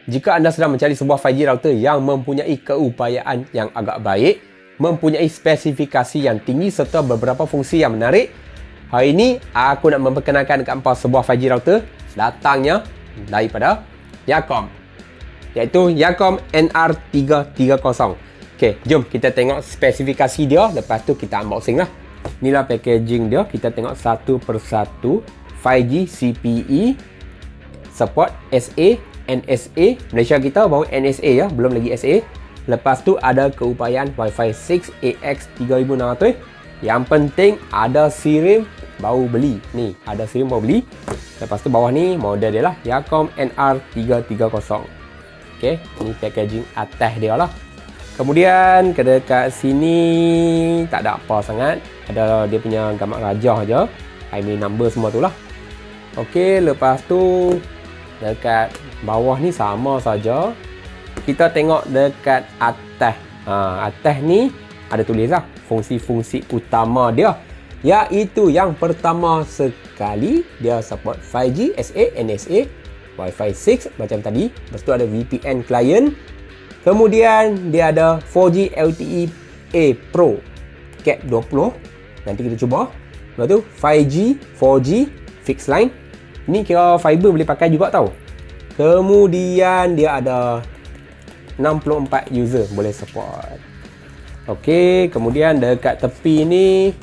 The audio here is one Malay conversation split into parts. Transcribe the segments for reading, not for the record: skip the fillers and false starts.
Jika anda sedang mencari sebuah 5G router yang mempunyai keupayaan yang agak baik, mempunyai spesifikasi yang tinggi serta beberapa fungsi yang menarik, hari ini aku nak memperkenalkan dekat hampa sebuah 5G router datangnya daripada Yakom, iaitu Yakom NR330. Okey, jom kita tengok spesifikasi dia, lepas tu kita unboxing lah. Inilah packaging dia, kita tengok satu persatu. 5G CPE, support SA, NSA. Malaysia kita baru NSA ya, belum lagi SA. Lepas tu ada keupayaan Wi-Fi 6 AX3600. Yang penting ada SIRIM baru beli. Ni, ada SIRIM baru beli. Lepas tu bawah ni model dia lah, Yakom NR330. Okey, ni packaging atas dia lah. Kemudian ke dekat sini tak ada apa sangat. Ada dia punya gambar rajah je. IMEI number semua tu lah. Okey, lepas tu dekat bawah ni sama saja. Kita tengok dekat atas. Atas ni ada tulis lah fungsi-fungsi utama dia. Iaitu yang pertama sekali, dia support 5G, SA, NSA, Wi-Fi 6 macam tadi. Lepas tu ada VPN client. Kemudian dia ada 4G LTE A Pro Cap 20. Nanti kita cuba. Lepas tu 5G, 4G fixed line. Ni kira fiber boleh pakai juga tau. Kemudian dia ada 64 user boleh support. Okey, kemudian dekat tepi ni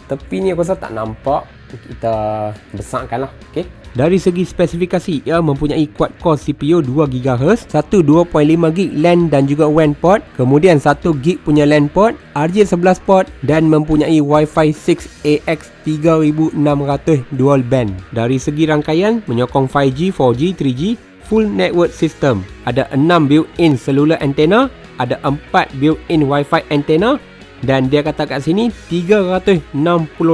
aku rasa tak nampak. Kita besarkan lah. Okey. Dari segi spesifikasi, ia mempunyai quad-core CPU 2GHz, satu 2.5GB LAN dan juga WAN port, kemudian 1GB punya LAN port, RJ11 port dan mempunyai Wi-Fi 6 AX3600 dual band. Dari segi rangkaian, menyokong 5G, 4G, 3G, full network system. Ada 6 built-in cellular antenna, ada 4 built-in Wi-Fi antenna dan dia kata kat sini 360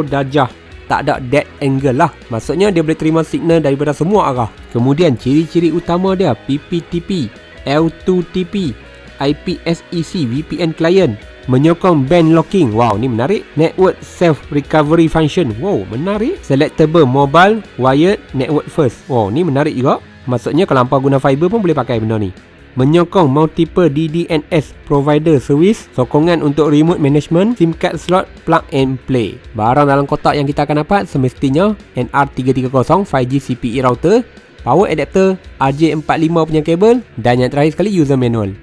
darjah. Tak ada dead angle lah. Maksudnya dia boleh terima signal daripada semua arah. Kemudian ciri-ciri utama dia PPTP, L2TP, IPsec, VPN client, menyokong band locking. Wow, ni menarik. Network self recovery function. Wow, menarik. Selectable mobile wired network first. Wow, ni menarik juga. Maksudnya kalau hampa guna fiber pun boleh pakai benda ni. Menyokong multiple DDNS provider service, sokongan untuk remote management, SIM card slot, plug and play. Barang dalam kotak yang kita akan dapat semestinya NR330 5G CPE router, power adapter, RJ45 punya kabel dan yang terakhir sekali user manual.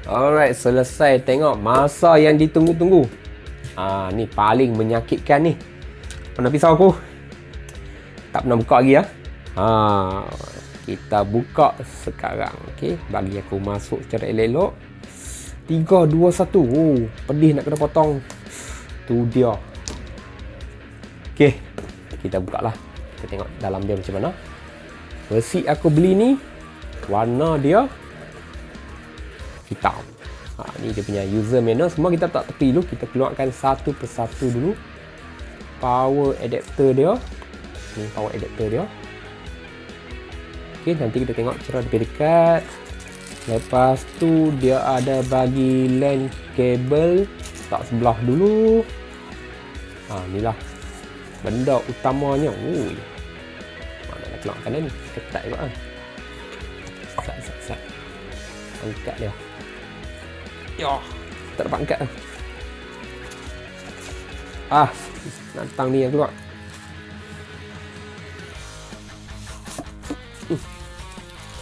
Alright, selesai tengok masa yang ditunggu-tunggu. Ni paling menyakitkan ni. Mana pisau aku? Tak pernah buka lagi ya. Kita buka sekarang. Okey, bagi aku masuk secara elok-elok. 3, 2, 1. Oh, pedih nak kena potong. Tu dia. Okey, kita buka lah. Kita tengok dalam dia macam mana. Besi aku beli ni, warna dia hitam. Ni dia punya user manual. Semua kita tak tepi dulu. Kita keluarkan satu persatu dulu. Power adapter dia. Ni power adapter dia. Okey, nanti kita tengok secara lebih dekat. Lepas tu dia ada bagi LAN kabel. Tak sebelah dulu. Inilah benda utamanya. Mana nak keluarkan dia ni? Ketat juga kan. Sat. Angkat dia. Tak dapat angkat. Datang ni yang keluar.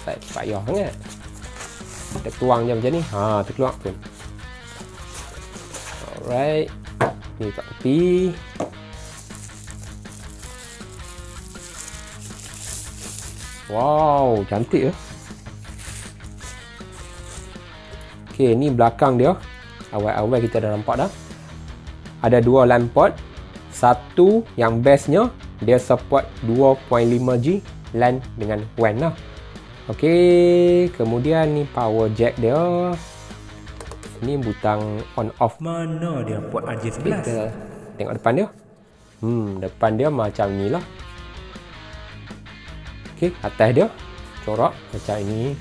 Payah sangat. Kita tuang je macam ni. Terkeluar pun. Alright. Ni kat tepi. Wow, cantik ya. Okey, ni belakang dia. Awal-awal kita dah nampak dah. Ada dua LAN port. Satu yang bestnya, dia support 2.5G LAN dengan WAN lah. Okey, kemudian ni power jack dia. Ni butang on off. Mana dia port RJ11? Kita tengok depan dia. Depan dia macam ni lah. Okey, atas dia corak macam ini.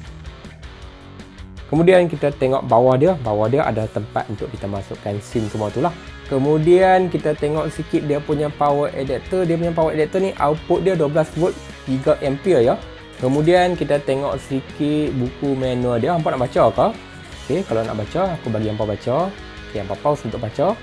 Kemudian kita tengok bawah dia. Bawah dia ada tempat untuk kita masukkan SIM semua tu lah. Kemudian kita tengok sikit dia punya power adapter. Dia punya power adapter ni output dia 12 volt 3 ampere ya. Kemudian kita tengok sikit buku manual dia. Hampa nak baca ke? Okey, kalau nak baca, aku bagi hampa baca. Okey, hampa pause untuk baca.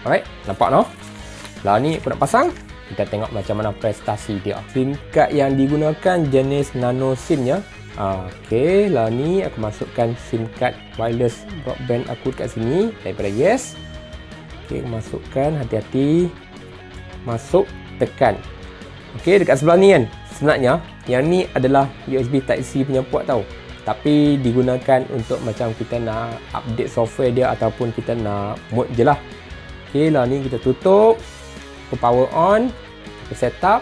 Alright, nampak no? Lah ni aku nak pasang. Kita tengok macam mana prestasi dia. SIM card yang digunakan jenis nano SIM ya. Okey, lah ni aku masukkan SIM card wireless broadband aku dekat sini daripada yes. Okey, aku masukkan, hati-hati. Masuk, tekan. Okey, dekat sebelah ni kan. Sebenarnya yang ni adalah USB Type C punya port tau. Tapi digunakan untuk macam kita nak update software dia ataupun kita nak mode je lah. Okey, lah ni kita tutup, kita power on, kita set up,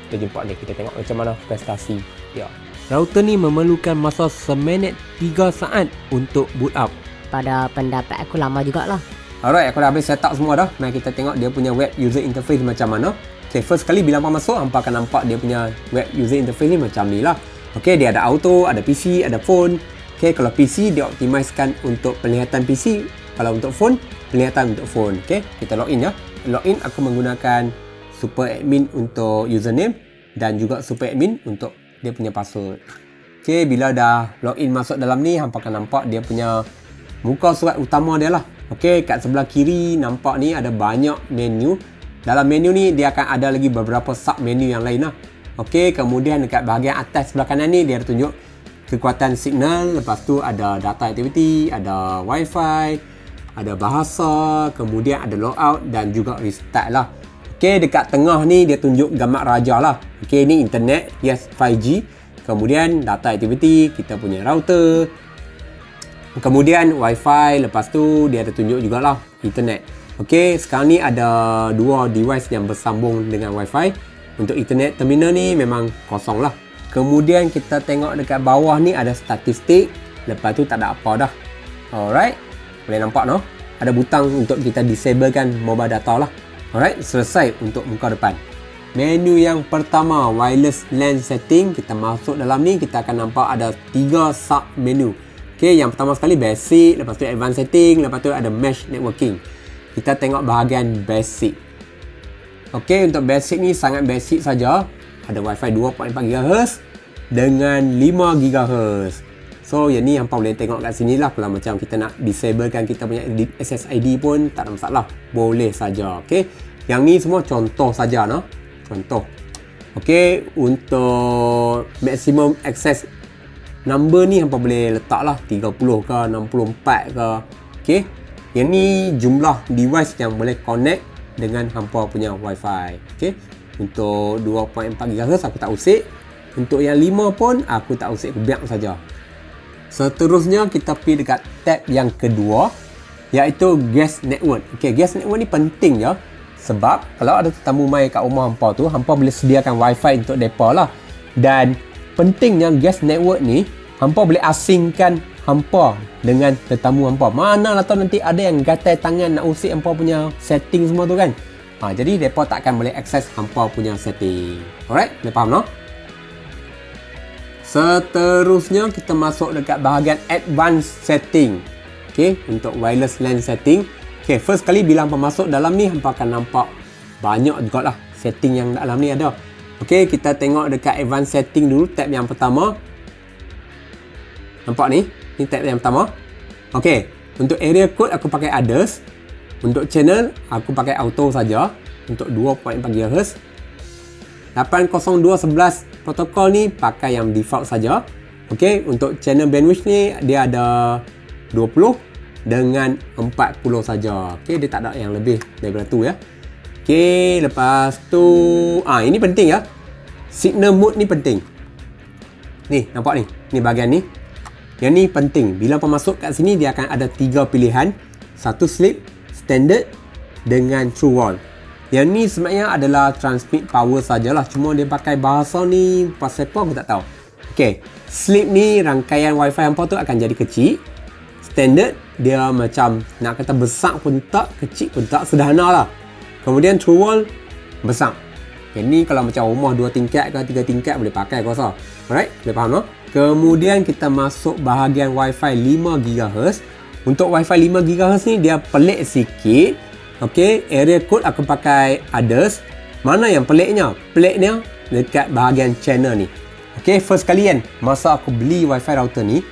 kita jumpa ni, kita tengok macam mana prestasi dia. Router ni memerlukan masa seminit 3 saat untuk boot up. Pada pendapat aku lama jugalah. Alright, aku dah habis set up semua dah. Mari kita tengok dia punya web user interface macam mana. Okay, first kali bila hampa masuk, hampa akan nampak dia punya web user interface ni macam ni lah. Okay, dia ada auto, ada PC, ada phone. Okay, kalau PC dia optimizekan untuk penglihatan PC. Kalau untuk phone, penglihatan untuk phone. Okay, kita login ya. Login aku menggunakan super admin untuk username dan juga super admin untuk dia punya password. Okay, bila dah login masuk dalam ni, hampa akan nampak dia punya muka surat utama dia lah. Okay, kat sebelah kiri nampak ni ada banyak menu. Dalam menu ni dia akan ada lagi beberapa sub menu yang lain lah. Okay, kemudian dekat bahagian atas sebelah kanan ni dia ada tunjuk kekuatan signal. Lepas tu ada data activity, ada wifi, ada bahasa, kemudian ada logout dan juga restart lah. Okay, dekat tengah ni dia tunjuk gambar raja lah. Okay, ni internet, yes 5G. Kemudian data activity, kita punya router. Kemudian wifi, lepas tu dia ada tunjuk jugalah internet. Okay, sekarang ni ada dua device yang bersambung dengan wifi. Untuk internet terminal ni memang kosong lah. Kemudian kita tengok dekat bawah ni ada statistik. Lepas tu tak ada apa dah. Alright, boleh nampak no? Ada butang untuk kita disablekan mobile data lah. Alright, selesai untuk muka depan. Menu yang pertama, wireless LAN setting. Kita masuk dalam ni, kita akan nampak ada 3 sub menu. Okay, yang pertama sekali basic, lepas tu advanced setting, lepas tu ada mesh networking. Kita tengok bahagian basic. Okay, untuk basic ni sangat basic saja. Ada wifi 2.4 GHz dengan 5 GHz. So, yang ni hampa boleh tengok kat sini lah. Kalau macam kita nak disablekan kita punya SSID pun tak ada masalah. Boleh saja. Okay, yang ni semua contoh saja no? Contoh. Okay, untuk maximum access number ni hampa boleh letak lah 30 ke 64 ke. Okay, yang ni jumlah device yang boleh connect dengan hampa punya wifi. Okay, untuk 2.4 GHz aku tak usik. Untuk yang 5 pun aku tak usik, aku biar saja. Seterusnya kita pergi dekat tab yang kedua, iaitu guest network. Okay, guest network ni penting je. Sebab kalau ada tetamu mai kat rumah hampa tu, hampa boleh sediakan wifi untuk depa lah. Dan pentingnya guest network ni, hampa boleh asingkan hampa dengan tetamu hampa. Mana lah tahu nanti ada yang gatai tangan nak usik hampa punya setting semua tu kan. Jadi mereka tak akan boleh akses hampa punya setting. Alright, boleh faham no? Seterusnya kita masuk dekat bahagian advanced setting. Okay, untuk wireless LAN setting. Okay, first kali bila hampa masuk dalam ni, hampa akan nampak banyak juga lah setting yang dalam ni ada. Okay, kita tengok dekat advanced setting dulu, tab yang pertama. Nampak ni? Ni tab yang pertama. Okay, untuk area code aku pakai others. Untuk channel aku pakai auto saja. Untuk 2.4 GHz. 802.11 protokol ni pakai yang default saja. Okay, untuk channel bandwidth ni dia ada 20 dengan 40 saja. Okay, dia tak ada yang lebih daripada tu ya. Okay, lepas tu ini penting ya. Signal mode ni penting. Ni, nampak ni? Ni bahagian ni. Yang ni penting. Bila masuk kat sini dia akan ada 3 pilihan. Satu sleep, standard dengan true wall. Yang ni sebenarnya adalah transmit power sajalah. Cuma dia pakai bahasa ni pasal apa aku tak tahu. Okay, sleep ni rangkaian wifi hampa tu akan jadi kecil. Standard dia macam nak kata besar pun tak, kecil pun tak, sederhana lah. Kemudian true wall besar. Yang ni kalau macam rumah 2 tingkat ke 3 tingkat boleh pakai aku rasa. Alright, boleh faham tak? Kemudian kita masuk bahagian Wi-Fi 5 GHz. Untuk Wi-Fi 5 GHz ni dia pelik sikit. Okey, area code aku pakai others. Mana yang peliknya? Peliknya dekat bahagian channel ni. Okey, first kali kan masa aku beli Wi-Fi router ni,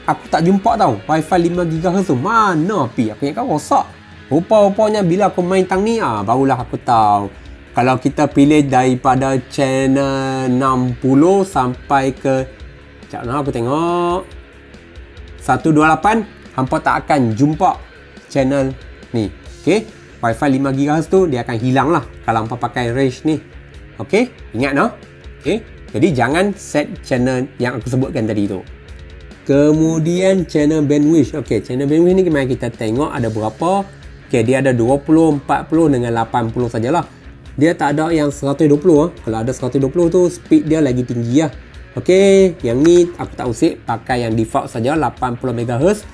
aku tak jumpa tau Wi-Fi 5 GHz tu. Mana pi? Aku ingat kan rosak. Rupa-rupanya bila aku main tang ni, barulah aku tahu. Kalau kita pilih daripada channel 60 sampai ke, sekejap nak aku tengok, 128, hampa tak akan jumpa channel ni. Okey, Wi-Fi 5 GHz tu dia akan hilang lah kalau hampa pakai range ni. Okey, ingat no? Okey, jadi jangan set channel yang aku sebutkan tadi tu. Kemudian channel bandwidth. Okey, channel bandwidth ni mari kita tengok ada berapa. Okey, dia ada 20, 40 dengan 80 sajalah. Dia tak ada yang 120 Kalau ada 120 tu speed dia lagi tinggi lah. Okey, yang ni aku tak usik, pakai yang default saja 80 MHz.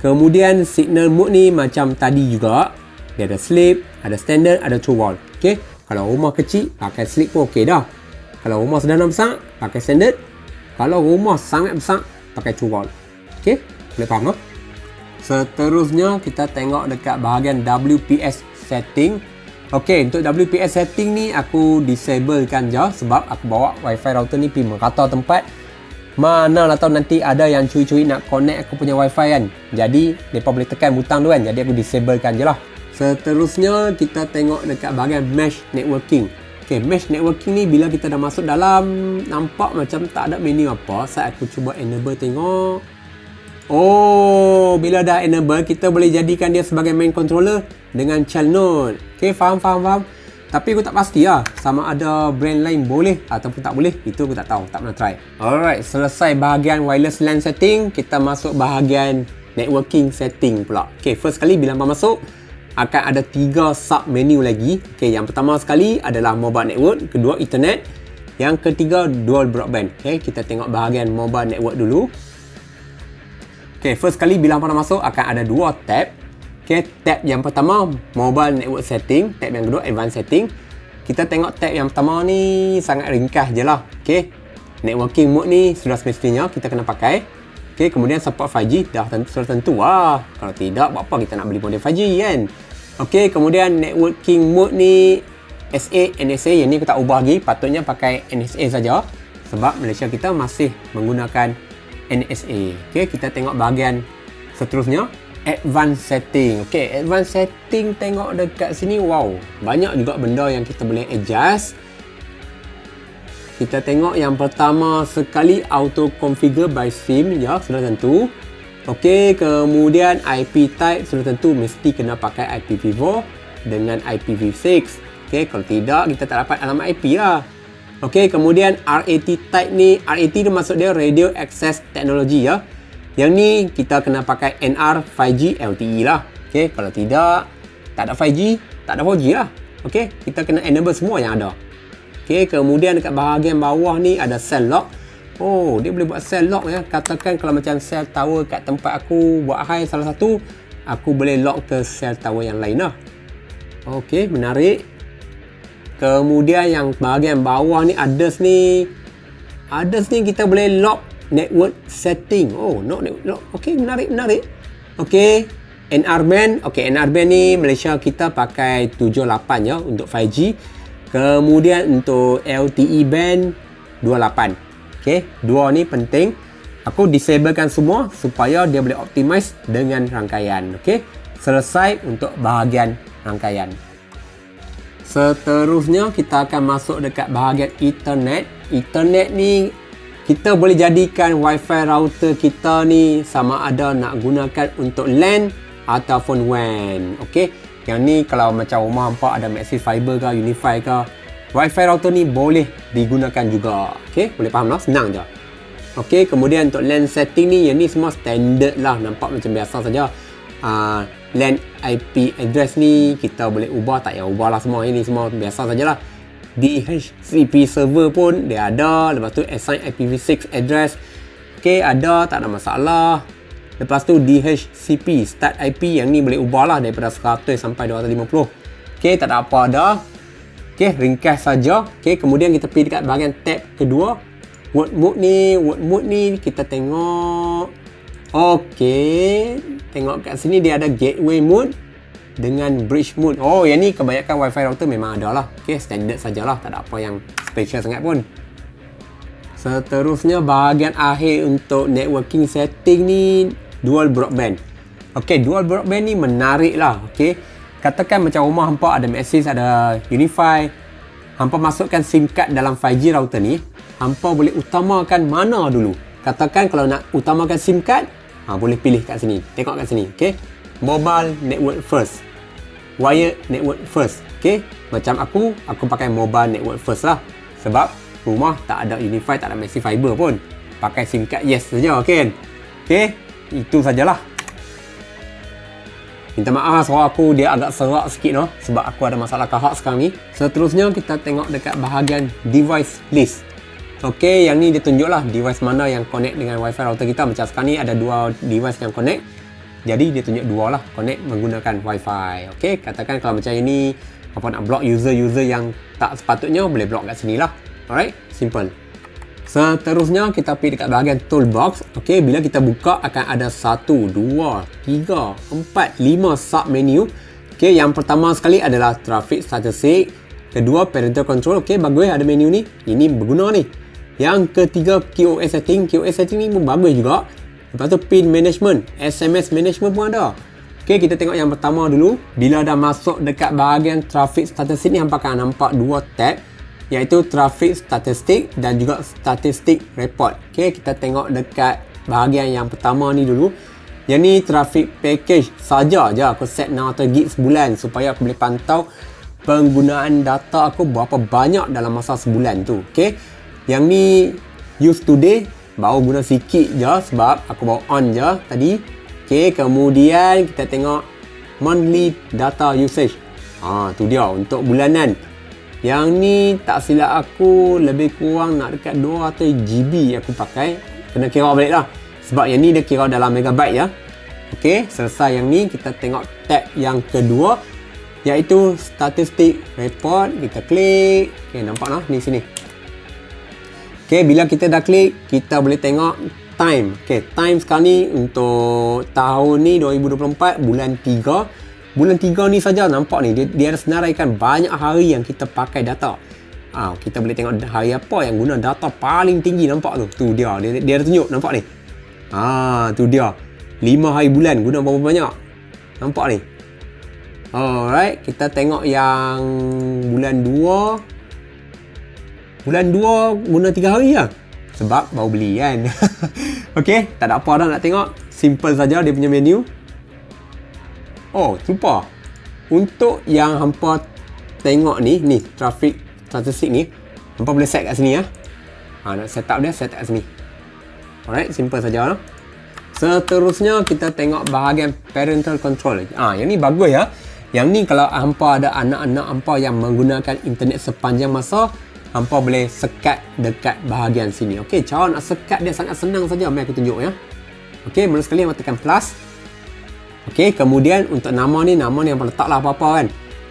Kemudian signal mode ni macam tadi juga. Dia ada sleep, ada standard, ada true wall. Okey, kalau rumah kecil pakai sleep pun okey dah. Kalau rumah sederhana besar pakai standard. Kalau rumah sangat besar pakai true wall. Okey, boleh faham tak? Seterusnya kita tengok dekat bahagian WPS setting. Okey, untuk WPS setting ni aku disablekan je sebab aku bawa Wi-Fi router ni pergi merata tempat. Mana lah tahu nanti ada yang curi-curi nak connect aku punya Wi-Fi kan. Jadi mereka boleh tekan butang tu kan. Jadi aku disablekan je lah. Seterusnya kita tengok dekat bahagian mesh networking. Okey, mesh networking ni bila kita dah masuk dalam, nampak macam tak ada menu apa. Saat aku cuba enable tengok. Oh, bila dah enable, kita boleh jadikan dia sebagai main controller dengan child node. Okay, faham. Tapi aku tak pasti lah, sama ada brand lain boleh ataupun tak boleh. Itu aku tak tahu, tak pernah try. Alright, selesai bahagian wireless LAN setting, kita masuk bahagian networking setting pula. Okay, first kali bila masuk, akan ada 3 sub menu lagi. Okay, yang pertama sekali adalah mobile network, kedua Ethernet, yang ketiga dual broadband. Okay, kita tengok bahagian mobile network dulu. Okay, first kali bila anda masuk akan ada 2 tab. Okay, tab yang pertama mobile network setting, tab yang kedua advanced setting. Kita tengok tab yang pertama ni sangat ringkas je lah. Okay, networking mode ni sudah semestinya kita kena pakai. Okay, kemudian support 5G dah sudah tentu lah. Kalau tidak, buat apa kita nak beli model 5G kan? Okay, kemudian networking mode ni SA, NSA, yang ni aku tak ubah lagi. Patutnya pakai NSA saja sebab Malaysia kita masih menggunakan NSA. Okay, kita tengok bahagian seterusnya, advanced setting. Okay, advanced setting tengok dekat sini, wow, banyak juga benda yang kita boleh adjust. Kita tengok yang pertama sekali auto configure by SIM, ya, sudah tentu. Okay, kemudian IP type sudah tentu mesti kena pakai IPv4 dengan IPv6. Okay, kalau tidak kita tak dapat alamat IP lah. Okey, kemudian RAT type ni, RAT tu maksud dia Radio Access Technology ya. Yang ni kita kena pakai NR 5G LTE lah. Okey, kalau tidak, tak ada 5G, tak ada 4G lah. Okey, kita kena enable semua yang ada. Okey, kemudian dekat bahagian bawah ni ada cell lock. Oh, dia boleh buat cell lock ya. Katakan kalau macam cell tower kat tempat aku buat high salah satu, aku boleh lock ke cell tower yang lain lah. Okey, menarik. Kemudian yang bahagian bawah ni others ni kita boleh lock network setting. Oh, lock network lock. Okey, menarik. Okey, NR band. Okey, NR band ni Malaysia kita pakai 78 ya untuk 5G. Kemudian untuk LTE band 28. Okey, dua ni penting. Aku disablekan semua supaya dia boleh optimize dengan rangkaian. Okey, selesai untuk bahagian rangkaian. Seterusnya kita akan masuk dekat bahagian Ethernet. Ethernet ni kita boleh jadikan Wi-Fi router kita ni sama ada nak gunakan untuk LAN ataupun WAN. Okey, yang ni kalau macam rumah hampa ada Maxis Fiber ke Unify ke, Wi-Fi router ni boleh digunakan juga. Okey, boleh faham lah, senang je. Okey, kemudian untuk LAN setting ni, yang ni semua standard lah, nampak macam biasa saja. LAN IP address ni kita boleh ubah, tak payah ubah lah semua. Ini semua biasa sajalah. DHCP server pun dia ada. Lepas tu assign IPv6 address, ok, ada, tak ada masalah. Lepas tu DHCP, start IP, yang ni boleh ubah lah daripada 100 sampai 250. Okay, tak ada apa dah. Okay, ringkas saja. Okay, kemudian kita pergi dekat bahagian tab kedua. Word mode ni kita tengok. Okay, tengok kat sini dia ada gateway mode dengan bridge mode. Oh, yang ni kebanyakan wifi router memang ada lah. Okay, standard sajalah, tak ada apa yang special sangat pun. Seterusnya bahagian akhir untuk networking setting ni, dual broadband. Okay, dual broadband ni menarik lah. Okay, katakan macam rumah hampa ada Maxis, ada Unify, hampa masukkan SIM card dalam 5G router ni, hampa boleh utamakan mana dulu. Katakan kalau nak utamakan SIM card, boleh pilih kat sini. Tengok kat sini. Okay, mobile network first, wired network first. Okay, macam aku pakai mobile network first lah, sebab rumah tak ada Unify, tak ada Maxi Fiber pun. Pakai SIM card yes saja, okay kan? Okay, itu sajalah. Minta maaf suara aku dia agak serak sikit no, sebab aku ada masalah kahak sekarang ni. Seterusnya kita tengok dekat bahagian device list. Okay, yang ni dia tunjuk lah device mana yang connect dengan wifi router kita. Macam sekarang ni ada 2 device yang connect, jadi dia tunjuk 2 lah connect menggunakan wifi. Okay, katakan kalau macam ini apa nak block user-user yang tak sepatutnya, boleh block kat sini lah. Alright, simple. Seterusnya kita pergi dekat bahagian toolbox. Okay, bila kita buka akan ada 1, 2, 3, 4, 5 sub menu. Okay, yang pertama sekali adalah traffic statistic. Kedua, parental control. Okay, bagus ada menu ni. Ini berguna ni. Yang ketiga, QoS setting. QoS setting ni pun bagus juga. Lepas tu pin management, SMS management pun ada. Okay, kita tengok yang pertama dulu. Bila dah masuk dekat bahagian traffic statistic ni, hampa akan nampak 2 tab, iaitu traffic statistic dan juga statistic report. Okay, kita tengok dekat bahagian yang pertama ni dulu. Yang ni traffic package saja je aku set 600 gig sebulan, supaya aku boleh pantau penggunaan data aku berapa banyak dalam masa sebulan tu. Okay, yang ni use today, baru guna sikit je sebab aku baru on je tadi. Okay, kemudian kita tengok monthly data usage. Tu dia untuk bulanan. Yang ni tak silap aku lebih kurang nak dekat 200 GB aku pakai. Kena kira balik lah, sebab yang ni dia kira dalam megabyte ya. Ok, selesai yang ni, kita tengok tab yang kedua, iaitu statistik report. Kita klik. Ok, nampak lah ni sini. Ok, bila kita dah klik, kita boleh tengok time. Ok, time sekarang ni untuk tahun ni 2024 bulan 3. Bulan 3 ni saja nampak ni dia ada senaraikan banyak hari yang kita pakai data. Kita boleh tengok hari apa yang guna data paling tinggi, nampak tu. Tu dia ada tunjuk, nampak ni. Tu dia. 5 hari bulan guna berapa banyak. Nampak ni. Alright, kita tengok yang bulan 2. Bulan 2 guna 3 hari lah, sebab baru beli kan. Ok, tak ada apa dah nak tengok. Simple saja dia punya menu. Lupa. Untuk yang hampa tengok ni traffic statistik ni, hampa boleh set kat sini ya. Nak set up dia, set kat sini. Alright, simple saja lah. Seterusnya kita tengok bahagian parental control. Yang ni bagus ya. Yang ni kalau hampa ada anak-anak hampa yang menggunakan internet sepanjang masa, hampa boleh sekat dekat bahagian sini. Okey, cara nak sekat dia sangat senang saja. Mari aku tunjuk ya. Okey, mula sekali hampa tekan plus. Okey, kemudian untuk nama ni hampa letaklah apa-apa kan.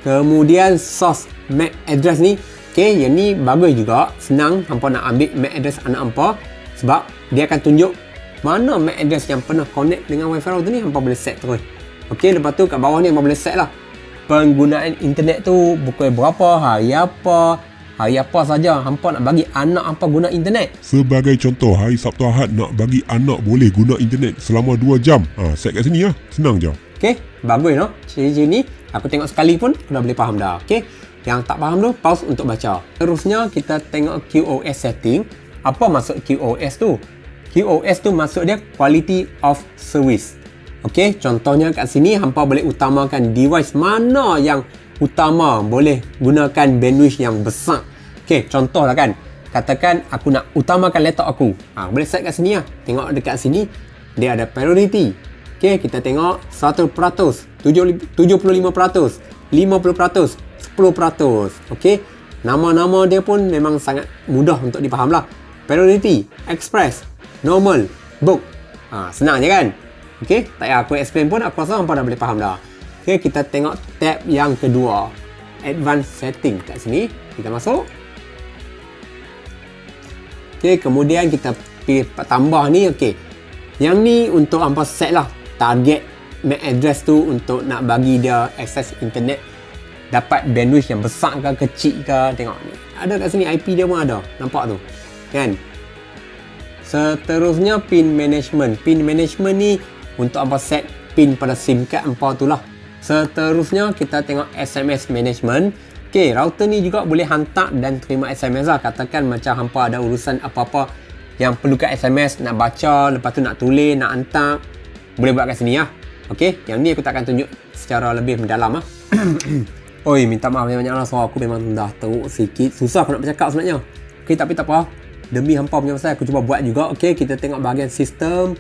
Kemudian source MAC address ni. Okey, yang ni bagus juga. Senang hampa nak ambil MAC address anak hampa, sebab dia akan tunjuk mana MAC address yang pernah connect dengan wifi router ni, hampa boleh set terus. Okey, lepas tu kat bawah ni hampa boleh set lah penggunaan internet tu, pukul berapa, hari apa saja hampa nak bagi anak hampa guna internet. Sebagai contoh, hari Sabtu Ahad nak bagi anak boleh guna internet selama 2 jam. Set kat sini ya. Senang je. Okey, bagus no. Ciri-ciri ni aku tengok sekali pun dah boleh faham dah. Okey, yang tak faham tu pause untuk baca. Terusnya kita tengok QoS setting. Apa maksud QoS tu? QoS tu maksud dia quality of service. Okey, contohnya kat sini hampa boleh utamakan device mana yang utama, boleh gunakan bandwidth yang besar. Okey, contohlah kan. Katakan aku nak utamakan laptop aku. Boleh set kat sini lah. Tengok dekat sini dia ada priority. Okey, kita tengok 100%, 75%, 50%, 10%. Okey, nama-nama dia pun memang sangat mudah untuk dipaham lah. Priority, express, normal, book. Senang je kan? Okey, tak payah aku explain pun, aku rasa hampa dah boleh faham dah. Okey, kita tengok tab yang kedua, Advanced Setting kat sini. Kita masuk. Okey, kemudian kita pilih tambah ni. Okey, yang ni untuk hampa set lah target MAC address tu untuk nak bagi dia akses internet dapat bandwidth yang besar ke kecil ke. Tengok ni, ada kat sini IP dia pun ada, nampak tu kan. Seterusnya pin management. Pin management ni untuk hampa set pin pada SIM card hampa tu lah. Seterusnya kita tengok SMS management. Okey, router ni juga boleh hantar dan terima SMS lah. Katakan macam hampa ada urusan apa-apa yang perlukan SMS, nak baca, lepas tu nak tulis, nak hantar, boleh buat kat sini lah. Okey, yang ni aku tak akan tunjuk secara lebih mendalam lah. Oi, minta maaf banyak-banyak lah, suara aku memang dah teruk sikit. Susah aku nak bercakap sebenarnya. Okey, tapi tak apa. Demi hampa punya pasal, aku cuba buat juga. Okey, kita tengok bahagian sistem.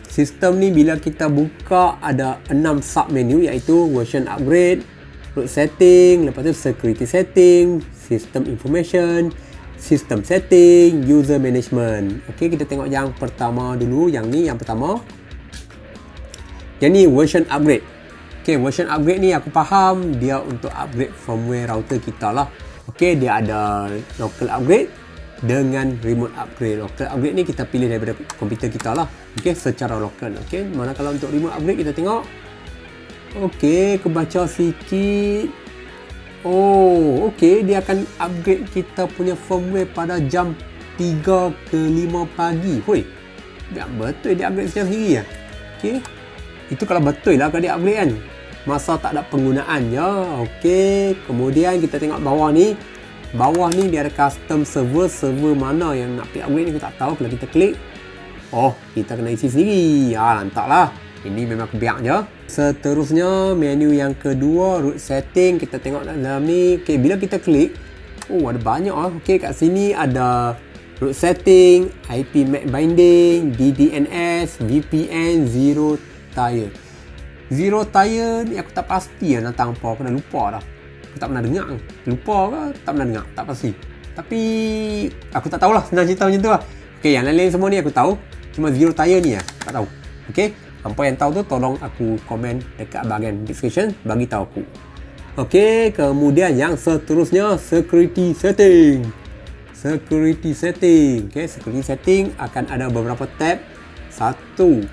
Sistem ni bila kita buka ada 6 sub menu, iaitu version upgrade, root setting, lepas tu security setting, system information, system setting, user management. Okey, kita tengok yang pertama dulu. Yang ni yang pertama. Yang ni version upgrade. Okey, version upgrade ni aku faham dia untuk upgrade firmware router kita lah. Okey, dia ada local upgrade dengan remote upgrade. Local upgrade ni kita pilih daripada komputer kita lah. Okey, secara lokal. Okey, manakala untuk remote upgrade kita tengok. Okey, aku baca sikit. Oh, okey, dia akan upgrade kita punya firmware pada jam 3 ke 5 pagi. Hoi, tak betul dia upgrade secara sendiri ya. Okey, itu kalau betul lah kalau dia upgrade kan. Masa tak ada penggunaan je. Okey, kemudian kita tengok bawah ni. Bawah ni dia ada custom server. Server mana yang nak pergi upgrade ni aku tak tahu. Kalau kita klik, oh, kita kena isi sendiri. Lantak lah. Ini memang aku biar je. Seterusnya menu yang kedua, root setting. Kita tengok dalam ni. Okey, bila kita klik, oh, ada banyak lah. Okey, kat sini ada root setting, IP MAC binding, DDNS, VPN, zero tier. Zero tier ni aku tak pasti lah tentang apa. Aku dah lupa dah. Aku tak pernah dengar. Lupa ke? Tak pernah dengar. Tak pasti. Tapi aku tak tahulah, senang cerita macam tu lah. Okey, yang lain-lain semua ni aku tahu. Cuma zero tier ni lah tak tahu. Okey, hampa yang tahu tu tolong aku komen dekat bahagian description, bagi tahu aku. Okey, kemudian yang seterusnya security setting. Security setting. Okey, security setting akan ada beberapa tab. 1, 2,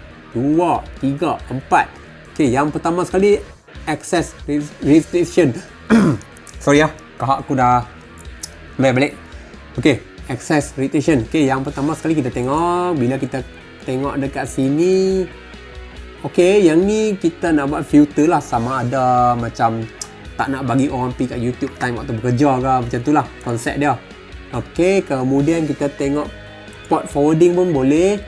3, 4. Okey, yang pertama sekali access restriction. Sorry ya, kahak aku dah balik. Okey, access restriction. Okey, yang pertama sekali kita tengok, bila kita tengok dekat sini. Okey, yang ni kita nak buat filter lah, sama ada macam tak nak bagi orang pergi kat YouTube time waktu bekerja ke, macam tu lah konsep dia. Okey, kemudian kita tengok port forwarding pun boleh,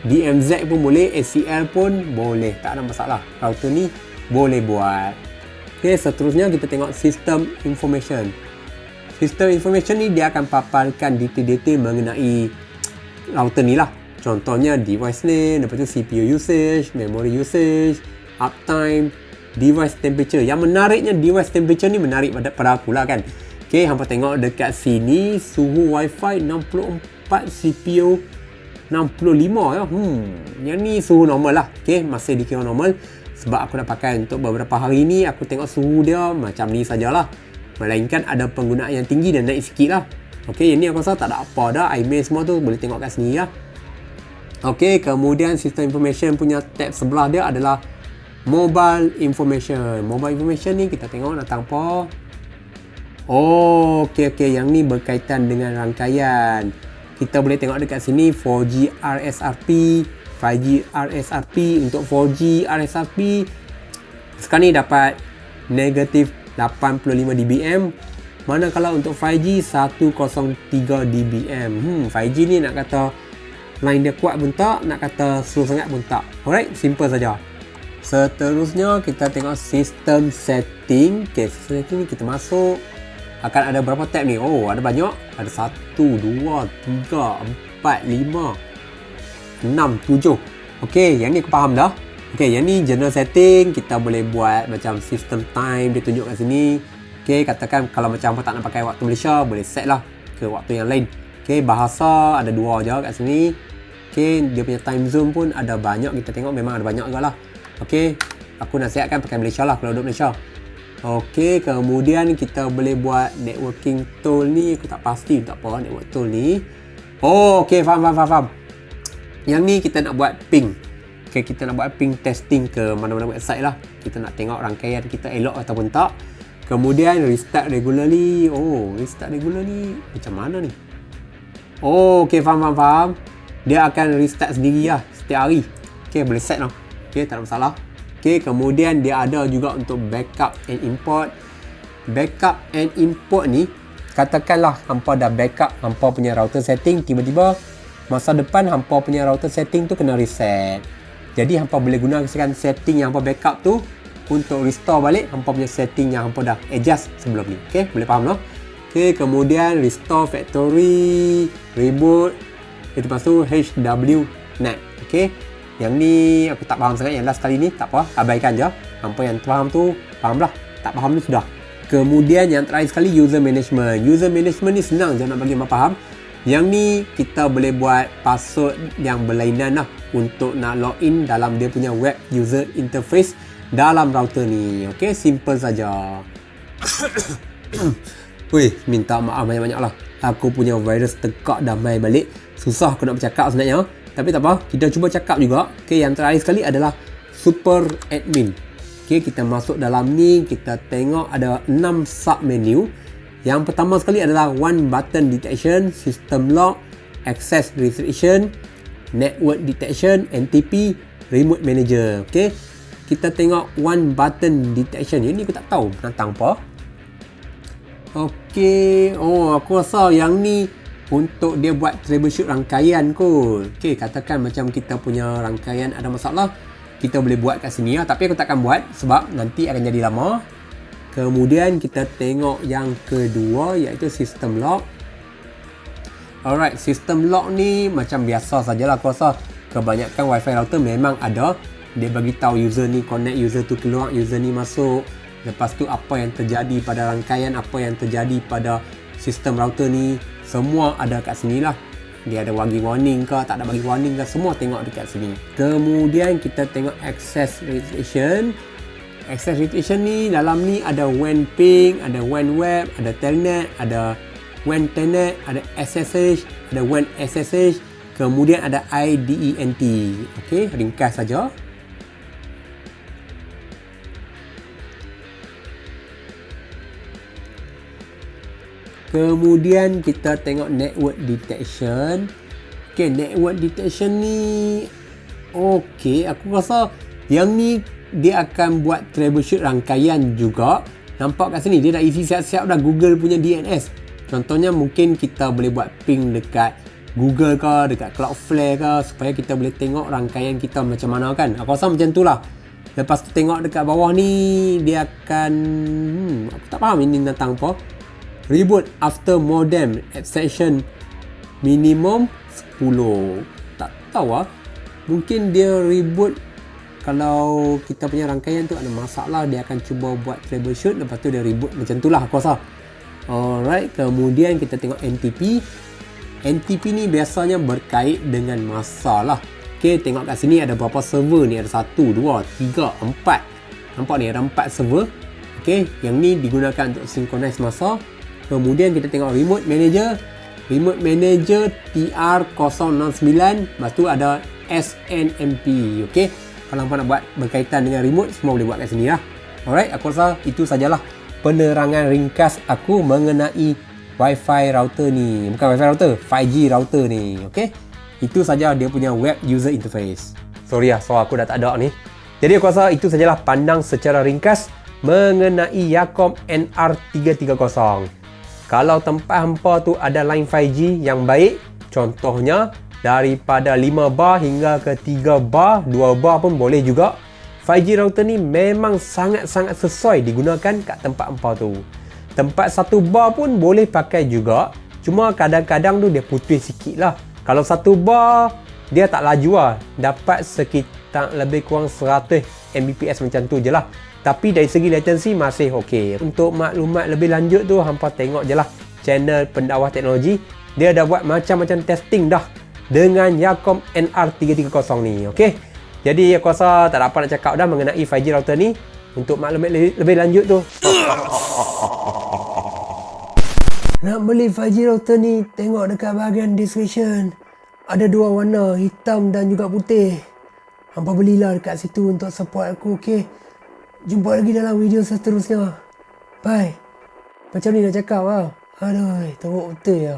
DMZ pun boleh, ACL pun boleh, tak ada masalah. Router ni boleh buat. Okey, seterusnya kita tengok system information. System information ni dia akan paparkan detail-detail mengenai router ni lah. Contohnya device name, lepas tu CPU usage, memory usage, uptime, device temperature. Yang menariknya device temperature ni menarik pada aku lah kan. Okey, hampa tengok dekat sini suhu wifi 64, CPU 65 ya. Yang ni suhu normal lah. Okey, masih dikira normal. Sebab aku dah pakai untuk beberapa hari ni, aku tengok suhu dia macam ni sajalah. Melainkan ada penggunaan yang tinggi dan naik sikit lah. Okey, yang ni aku rasa tak ada apa dah. IMEI semua tu boleh tengok kat sini lah. Okey, kemudian system information punya tab sebelah dia adalah mobile information. Mobile information ni kita tengok datang apa. Oh, okey, yang ni berkaitan dengan rangkaian. Kita boleh tengok dekat sini 4G RSRP, 5G RSRP. Untuk 4G RSRP sekarang ni dapat negatif 85 dBm. Manakala untuk 5G 103 dBm. 5G ni nak kata line dia kuat pun tak, nak kata slow sangat pun tak. Alright, simple saja. Seterusnya kita tengok system setting. Okay, system setting ni kita masuk. Akan ada berapa tab ni? Oh, ada banyak. Ada 1, 2, 3, 4, 5, 6, 7. Okay, yang ni aku faham dah. Okay, yang ni general setting. Kita boleh buat macam system time, dia tunjuk kat sini. Okay, katakan kalau macam apa tak nak pakai waktu Malaysia, boleh set lah ke waktu yang lain. Okay, bahasa ada 2 je kat sini. Okey, dia punya time zone pun ada banyak, kita tengok memang ada banyak juga lah. Okey, aku nasihatkan pakai Malaysia lah kalau duduk Malaysia. Okey, kemudian kita boleh buat networking tool ni, aku tak pasti tak apa network tool ni. Oh, okey, faham. Yang ni kita nak buat ping. Okey, kita nak buat ping testing ke mana-mana website lah. Kita nak tengok rangkaian kita elok ataupun tak. Kemudian restart regularly. Oh, restart regularly macam mana ni? Oh, okey, faham. Dia akan restart sendiri lah setiap hari. Okey, boleh set lah. Okey, tak ada masalah. Okey, kemudian dia ada juga untuk backup and import. Backup and import ni, katakanlah hampa dah backup hampa punya router setting, tiba-tiba masa depan hampa punya router setting tu kena reset. Jadi hampa boleh gunakan setting yang hampa backup tu untuk restore balik hampa punya setting yang hampa dah adjust sebelum ni. Okey, boleh faham tak? Okey, kemudian restore factory, reboot, lepas tu HWNet. Okey, yang ni aku tak faham sangat, yang last kali ni tak apa, abaikan je. Hampa yang faham tu fahamlah, tak faham ni sudah. Kemudian yang terakhir sekali user management. User management ni senang je nak bagi hampa faham. Yang ni kita boleh buat password yang berlainan lah untuk nak login dalam dia punya web user interface dalam router ni. Okey, simple saja. Weh, minta maaf banyak-banyak lah. Aku punya virus tekak dah main balik. Susah aku nak bercakap sebenarnya. Tapi tak apa, kita cuba cakap juga. Okey, yang terakhir sekali adalah super admin. Okey, kita masuk dalam ni, kita tengok ada 6 sub menu. Yang pertama sekali adalah one button detection, system lock, access restriction, network detection, NTP, remote manager. Okey, kita tengok one button detection. Yang ni aku tak tahu penantang apa. Okey, oh aku rasa yang ni untuk dia buat troubleshoot rangkaian kot. Okey, katakan macam kita punya rangkaian ada masalah, kita boleh buat kat sini lah. Tapi aku takkan buat sebab nanti akan jadi lama. Kemudian kita tengok yang kedua iaitu system lock. Alright, system lock ni macam biasa sajalah aku rasa. Kebanyakan wifi router memang ada. Dia bagi tahu user ni connect, user tu keluar, user ni masuk. Lepas tu apa yang terjadi pada rangkaian, apa yang terjadi pada sistem router ni, semua ada kat sini lah. Dia ada bagi warning ke, tak ada bagi warning ke, semua tengok dekat sini. Kemudian kita tengok access restriction. Access restriction ni dalam ni ada WAN ping, ada WAN web, ada telnet, ada WAN telnet, ada SSH, ada WAN SSH, kemudian ada IDENT. Okey, ringkas saja. Kemudian kita tengok network detection. Okay, network detection ni okay, aku rasa yang ni dia akan buat troubleshoot rangkaian juga. Nampak kat sini dia dah isi siap-siap dah Google punya DNS. Contohnya mungkin kita boleh buat ping dekat Google ke, dekat Cloudflare ke, supaya kita boleh tengok rangkaian kita macam mana kan. Aku rasa macam tu lah. Lepas tu tengok dekat bawah ni dia akan aku tak faham ini tentang apa. Reboot after modem at session minimum 10. Tak tahu lah. Mungkin dia reboot kalau kita punya rangkaian tu ada masalah, dia akan cuba buat troubleshoot, lepas tu dia reboot macam tu lah aku rasa. Alright, kemudian kita tengok NTP. NTP ni biasanya berkait dengan masa lah. Okay, tengok kat sini ada berapa server ni. Ada 1, 2, 3, 4. Nampak ni ada 4 server. Okay, yang ni digunakan untuk synchronize masa. Kemudian kita tengok remote manager. Remote manager TR069. Lepas tu ada SNMP. Okay, kalau hampa nak buat berkaitan dengan remote, semua boleh buat kat sini lah. Alright, aku rasa itu sajalah penerangan ringkas aku mengenai Wi-Fi router ni. Bukan Wi-Fi router, 5G router ni. Okay, itu saja dia punya web user interface. Sorry lah, so aku dah tak ada ni. Jadi aku rasa itu sajalah pandang secara ringkas mengenai Yakom NR330. Kalau tempat hampa tu ada line 5G yang baik, contohnya daripada 5 bar hingga ke 3 bar, 2 bar pun boleh juga. 5G router ni memang sangat-sangat sesuai digunakan kat tempat hampa tu. Tempat 1 bar pun boleh pakai juga. Cuma kadang-kadang tu dia putih sikit lah. Kalau 1 bar, dia tak laju lah. Dapat sekitar lebih kurang 100 Mbps macam tu je lah. Tapi dari segi latency masih okey. Untuk maklumat lebih lanjut tu, hampa tengok je lah channel Pendakwah Teknologi. Dia dah buat macam-macam testing dah dengan Yakom NR330 ni. Okey. Jadi aku rasa tak ada apa nak cakap dah mengenai 5G router ni. Untuk maklumat lebih lanjut tu, nak beli 5G router ni, tengok dekat bahagian description. Ada dua warna, hitam dan juga putih. Hampa belilah dekat situ untuk support aku, okey? Jumpa lagi dalam video seterusnya. Bye. Macam ni nak cakap lah. Aduh, teruk betul ya.